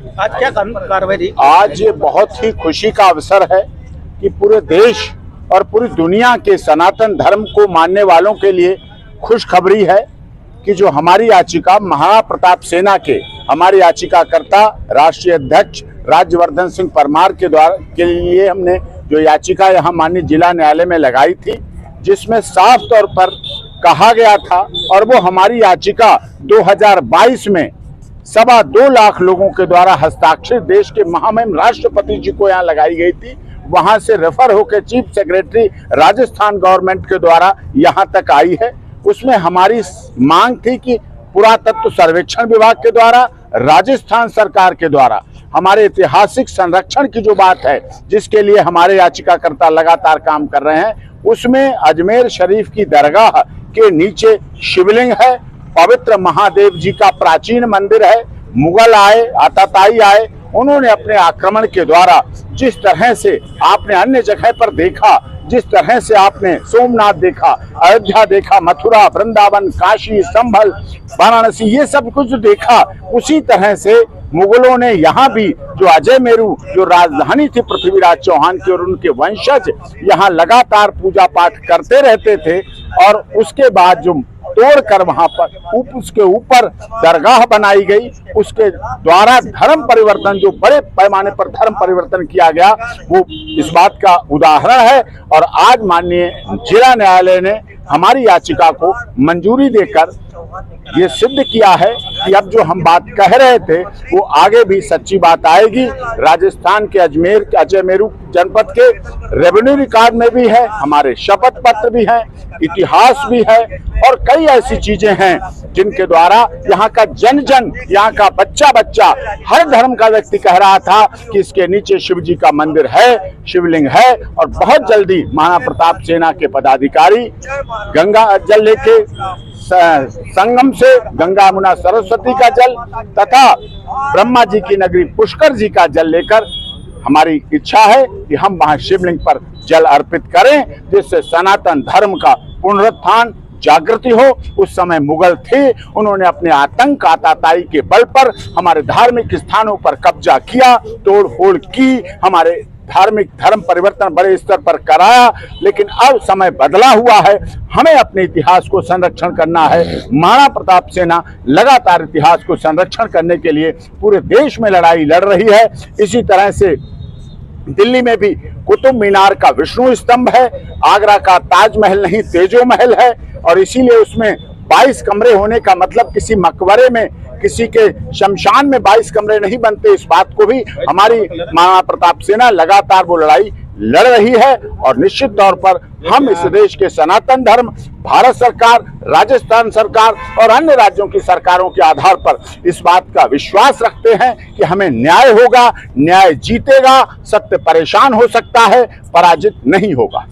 आज क्या कार्रवाई थी? आज ये बहुत ही खुशी का अवसर है कि पूरे देश और पूरी दुनिया के सनातन धर्म को मानने वालों के लिए खुशखबरी है कि जो हमारी याचिका महाराणा प्रताप सेना के हमारे याचिकाकर्ता राष्ट्रीय अध्यक्ष राज्यवर्धन सिंह परमार के लिए हमने जो याचिका यहाँ माननीय जिला न्यायालय में लगाई थी, जिसमें साफ तौर पर कहा गया था और वो हमारी याचिका 2022 में 2.25 लाख लोगों के द्वारा हस्ताक्षरित देश के महामहिम राष्ट्रपति जी को यहाँ लगाई गई थी, वहां से रेफर होकर चीफ सेक्रेटरी राजस्थान गवर्नमेंट के द्वारा यहाँ तक आई है। उसमें हमारी मांग थी कि पुरातत्व सर्वेक्षण विभाग के द्वारा, राजस्थान सरकार के द्वारा हमारे ऐतिहासिक संरक्षण की जो बात है, जिसके लिए हमारे याचिकाकर्ता लगातार काम कर रहे हैं, उसमें अजमेर शरीफ की दरगाह के नीचे शिवलिंग है, पवित्र महादेव जी का प्राचीन मंदिर है। मुगल आए, आताताई आए, उन्होंने अपने आक्रमण के द्वारा जिस तरह से आपने अन्य जगह पर देखा, जिस तरह से आपने सोमनाथ देखा, अयोध्या देखा, मथुरा, वृंदावन, काशी, संभल, वाराणसी, ये सब कुछ देखा, उसी तरह से मुगलों ने यहाँ भी जो अजय मेरू जो राजधानी थी पृथ्वीराज चौहान की और उनके वंशज यहाँ लगातार पूजा पाठ करते रहते थे, और उसके बाद जो तोड़कर वहां पर उसके ऊपर दरगाह बनाई गई, उसके द्वारा धर्म परिवर्तन, जो बड़े पैमाने पर धर्म परिवर्तन किया गया, वो इस बात का उदाहरण है। और आज माननीय जिला न्यायालय ने हमारी याचिका को मंजूरी देकर ये सिद्ध किया है कि अब जो हम बात कह रहे थे वो आगे भी सच्ची बात आएगी। राजस्थान के अजय मेरू जनपद के रेवेन्यू रिकॉर्ड में भी है, हमारे शपथ पत्र भी हैं, इतिहास भी है, और कई ऐसी चीजें हैं जिनके द्वारा यहाँ का जन जन, यहाँ का बच्चा बच्चा, हर धर्म का व्यक्ति कह रहा था कि इसके नीचे शिव जी का मंदिर है, शिवलिंग है। और बहुत जल्दी महाराणा प्रताप सेना के पदाधिकारी गंगा जल लेके, संगम से गंगा यमुना सरस्वती का जल तथा ब्रह्मा जी की नगरी पुष्कर जी का जल लेकर, हमारी इच्छा है कि हम वहां शिवलिंग पर जल अर्पित करें, जिससे सनातन धर्म का पुनरुत्थान, जागृति हो। उस समय मुगल थे, उन्होंने अपने आतंक आताताई के बल पर हमारे धार्मिक स्थानों पर कब्जा किया, तोड़ फोड़ की, हमारे धार्मिक धर्म परिवर्तन बड़े स्तर पर कराया। लेकिन अब समय बदला हुआ है, हमें अपने इतिहास को संरक्षण करना है। महाराणा प्रताप सेना लगातार इतिहास को संरक्षण करने के लिए पूरे देश में लड़ाई लड़ रही है। इसी तरह से दिल्ली में भी कुतुब मीनार का विष्णु स्तंभ है, आगरा का ताजमहल नहीं तेजो महल है, और इसीलिए उसमें 22 कमरे होने का मतलब किसी मकबरे में, किसी के शमशान में 22 कमरे नहीं बनते। इस बात को भी हमारी महाराणा प्रताप सेना लगातार वो लड़ाई लड़ रही है, और निश्चित तौर पर हम इस देश के सनातन धर्म, भारत सरकार, राजस्थान सरकार और अन्य राज्यों की सरकारों के आधार पर इस बात का विश्वास रखते हैं कि हमें न्याय होगा, न्याय जीतेगा, सत्य परेशान हो सकता है, पराजित नहीं होगा।